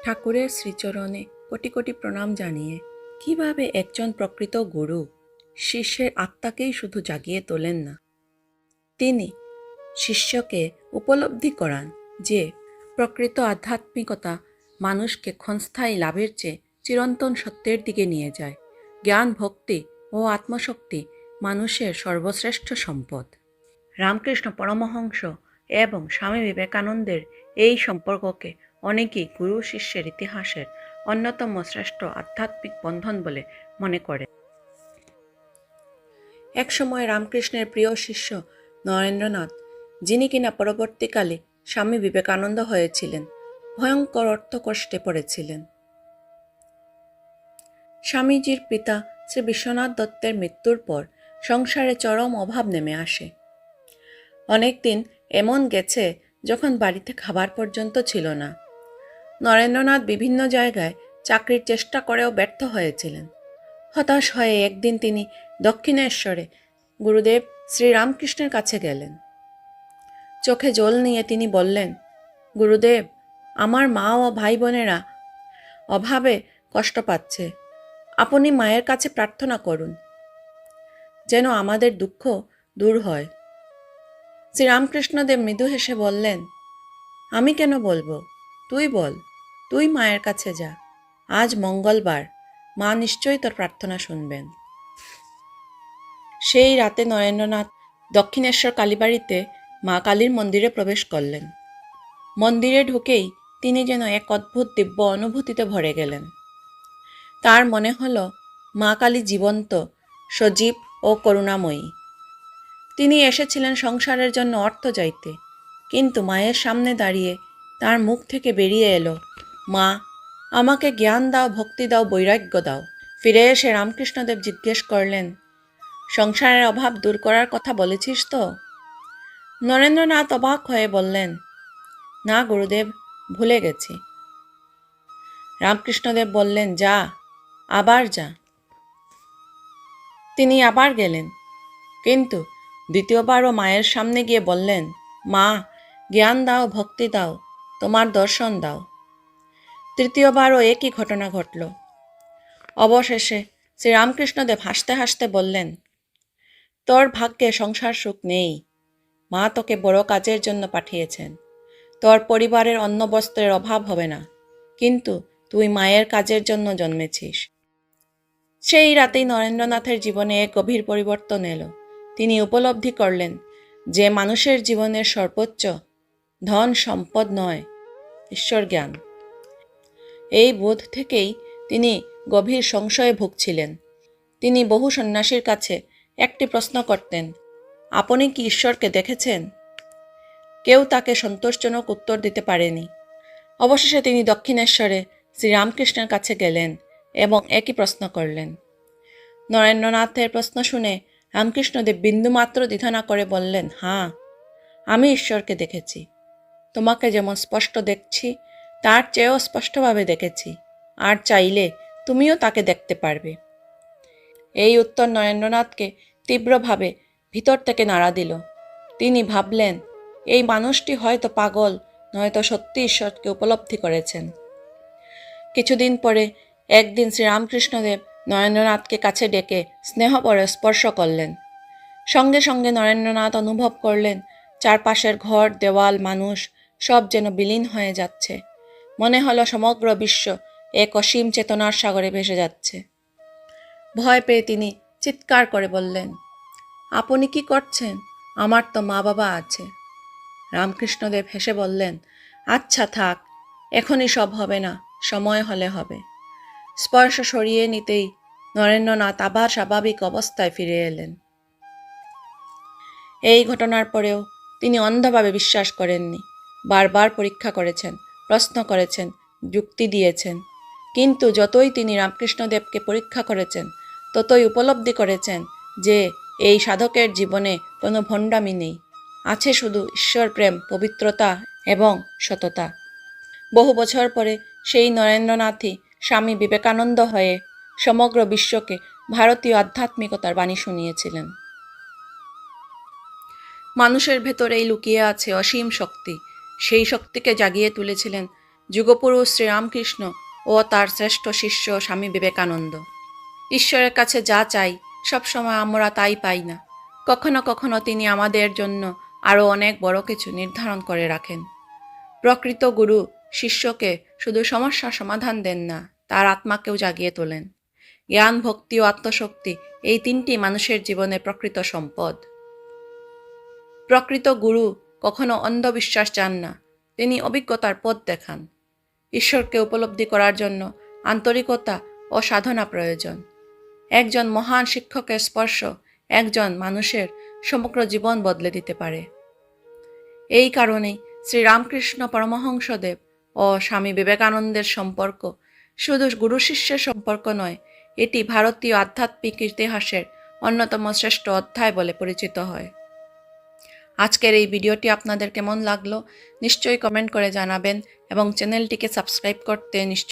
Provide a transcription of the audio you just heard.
ঠাকুরের শ্রীচরণে কোটি কোটি প্রণাম জানিয়ে কিভাবে একজন প্রকৃত গুরু শিষ্যের আত্মাকেই শুধু জাগিয়ে তোলেন না, তিনি শিষ্যকে উপলব্ধি করান যে প্রকৃত আধ্যাত্মিকতা মানুষকে ক্ষণস্থায়ী লাভের চেয়ে চিরন্তন সত্যের দিকে নিয়ে যায়। জ্ঞান, ভক্তি ও আত্মশক্তি মানুষের সর্বশ্রেষ্ঠ সম্পদ। রামকৃষ্ণ পরমহংস এবং স্বামী বিবেকানন্দের এই সম্পর্ককে অনেকেই গুরু শিষ্যের ইতিহাসের অন্যতম শ্রেষ্ঠ আধ্যাত্মিক বন্ধন বলে মনে করে। একসময় রামকৃষ্ণের প্রিয় শিষ্য নরেন্দ্রনাথ, যিনি কিনা পরবর্তীকালে স্বামী বিবেকানন্দ হয়েছিলেন, ভয়ঙ্কর অর্থকষ্টে পড়েছিলেন। স্বামীজির পিতা শ্রী বিশ্বনাথ দত্তের মৃত্যুর পর সংসারে চরম অভাব নেমে আসে। অনেকদিন এমন গেছে যখন বাড়িতে খাবার পর্যন্ত ছিল না। নরেন্দ্রনাথ বিভিন্ন জায়গায় চাকরির চেষ্টা করেও ব্যর্থ হয়েছিলেন। হতাশ হয়ে একদিন তিনি দক্ষিণেশ্বরে গুরুদেব শ্রীরামকৃষ্ণের কাছে গেলেন। চোখে জল নিয়ে তিনি বললেন, গুরুদেব, আমার মা ও ভাই বোনেরা অভাবে কষ্ট পাচ্ছে। আপনি মায়ের কাছে প্রার্থনা করুন যেন আমাদের দুঃখ দূর হয়। শ্রীরামকৃষ্ণদেব মৃদু হেসে বললেন, আমি কেন বলবো? তুই বল, তুই মায়ের কাছে যা। আজ মঙ্গলবার, মা নিশ্চয়ই তোর প্রার্থনা শুনবেন। সেই রাতে নরেন্দ্রনাথ দক্ষিণেশ্বর কালীবাড়িতে মা কালীর মন্দিরে প্রবেশ করলেন। মন্দিরে ঢুকেই তিনি যেন এক অদ্ভুত দিব্য অনুভূতিতে ভরে গেলেন। তার মনে হলো মা কালী জীবন্ত, সজীব ও করুণাময়ী। তিনি এসেছিলেন সংসারের জন্য অর্থ চাইতে, কিন্তু মায়ের সামনে দাঁড়িয়ে তার মুখ থেকে বেরিয়ে এলো, মা, আমাকে জ্ঞান দাও, ভক্তি দাও, বৈরাগ্য দাও। ফিরে এসে রামকৃষ্ণদেব জিজ্ঞেস করলেন, সংসারের অভাব দূর করার কথা বলেছিস তো? নরেন্দ্রনাথ অবাক হয়ে বললেন, না গুরুদেব, ভুলে গেছি। রামকৃষ্ণদেব বললেন, যা, আবার যা। তিনি আবার গেলেন, কিন্তু দ্বিতীয়বারও মায়ের সামনে গিয়ে বললেন, মা, জ্ঞান দাও, ভক্তি দাও, তোমার দর্শন দাও। তৃতীয়বারও একই ঘটনা ঘটল। অবশেষে শ্রীরামকৃষ্ণদেব হাসতে হাসতে বললেন, তোর ভাগ্যে সংসার সুখ নেই। মা তোকে বড় কাজের জন্য পাঠিয়েছেন। তোর পরিবারের অন্ন বস্ত্রের অভাব হবে না, কিন্তু তুই মায়ের কাজের জন্য জন্মেছিস। সেই রাতেই নরেন্দ্রনাথের জীবনে এক গভীর পরিবর্তন এলো। তিনি উপলব্ধি করলেন যে মানুষের জীবনের সর্বোচ্চ ধন সম্পদ নয়, ঈশ্বর জ্ঞান। এই বোধ থেকেই তিনি গভীর সংশয়ে ভুগছিলেন। তিনি বহু সন্ন্যাসীর কাছে একটি প্রশ্ন করতেন, আপনি কি ঈশ্বরকে দেখেছেন? কেউ তাকে সন্তোষজনক উত্তর দিতে পারেনি। অবশেষে তিনি দক্ষিণেশ্বরে শ্রীরামকৃষ্ণের কাছে গেলেন এবং একই প্রশ্ন করলেন। নরেন্দ্রনাথের প্রশ্ন শুনে রামকৃষ্ণদেব বিন্দুমাত্র দ্বিধা না করে বললেন, হ্যাঁ, আমি ঈশ্বরকে দেখেছি। তোমাকে যেমন স্পষ্ট দেখছি, তার চেয়েও স্পষ্টভাবে দেখেছি, আর চাইলে তুমিও তাকে দেখতে পারবে। এই উত্তর নরেন্দ্রনাথকে তীব্রভাবে ভিতর থেকে নাড়া দিল। তিনি ভাবলেন, এই মানুষটি হয়তো পাগল, নয়তো সত্যি ঈশ্বরকে উপলব্ধি করেছেন। কিছুদিন পরে একদিন শ্রীরামকৃষ্ণদেব নরেন্দ্রনাথকে কাছে ডেকে স্নেহভরে স্পর্শ করলেন। সঙ্গে সঙ্গে নরেন্দ্রনাথ অনুভব করলেন চারপাশের ঘর, দেওয়াল, মানুষ সব যেন বিলীন হয়ে যাচ্ছে। মনে হলো সমগ্র বিশ্ব এক অসীম চেতনার সাগরে ভেসে যাচ্ছে। ভয় পেয়ে তিনি চিৎকার করে বললেন, আপনি কি করছেন? আমার তো মা বাবা আছে। রামকৃষ্ণদেব হেসে বললেন, আচ্ছা থাক, এখনই সব হবে না, সময় হলে হবে। স্পর্শ সরিয়ে নিতেই নরেন্দ্রনাথ আবার স্বাভাবিক অবস্থায় ফিরে এলেন। এই ঘটনার পরেও তিনি অন্ধভাবে বিশ্বাস করেননি। বারবার পরীক্ষা করেছেন, প্রশ্ন করেছেন, যুক্তি দিয়েছেন, কিন্তু যতই তিনি রামকৃষ্ণদেবকে পরীক্ষা করেছেন, ততই উপলব্ধি করেছেন যে এই সাধকের জীবনে কোনো ভণ্ডামি নেই, আছে শুধু ঈশ্বর প্রেম, পবিত্রতা এবং সততা। বহু বছর পরে সেই নরেন্দ্রনাথই স্বামী বিবেকানন্দ হয়ে সমগ্র বিশ্বকে ভারতীয় আধ্যাত্মিকতার বাণী শুনিয়েছিলেন। মানুষের ভেতরেই লুকিয়ে আছে অসীম শক্তি। সেই শক্তিকে জাগিয়ে তুলেছিলেন যুগপুরুষ শ্রীরামকৃষ্ণ ও তার শ্রেষ্ঠ শিষ্য স্বামী বিবেকানন্দ। ঈশ্বরের কাছে যা চাই সবসময় আমরা তাই পাই না। কখনো কখনো তিনি আমাদের জন্য আরও অনেক বড় কিছু নির্ধারণ করে রাখেন। প্রকৃত গুরু শিষ্যকে শুধু সমস্যার সমাধান দেন না, তার আত্মাকেও জাগিয়ে তোলেন। জ্ঞান, ভক্তি ও আত্মশক্তি এই তিনটি মানুষের জীবনের প্রকৃত সম্পদ। প্রকৃত গুরু কখনো অন্ধবিশ্বাস চান না, তিনি অভিজ্ঞতার পথ দেখান। ঈশ্বরকে উপলব্ধি করার জন্য আন্তরিকতা ও সাধনা প্রয়োজন। একজন মহান শিক্ষকের স্পর্শ একজন মানুষের সমগ্র জীবন বদলে দিতে পারে। এই কারণেই শ্রীরামকৃষ্ণ পরমহংসদেব ও স্বামী বিবেকানন্দের সম্পর্ক শুধু গুরু শিষ্যের সম্পর্ক নয়, এটি ভারতীয় আধ্যাত্মিক ইতিহাসের অন্যতম শ্রেষ্ঠ অধ্যায় বলে পরিচিত হয়। আজকের এই ভিডিওটি আপনাদের কেমন লাগলো নিশ্চয়ই কমেন্ট করে জানাবেন এবং চ্যানেলটিকে সাবস্ক্রাইব করতে নিশ্চয়ই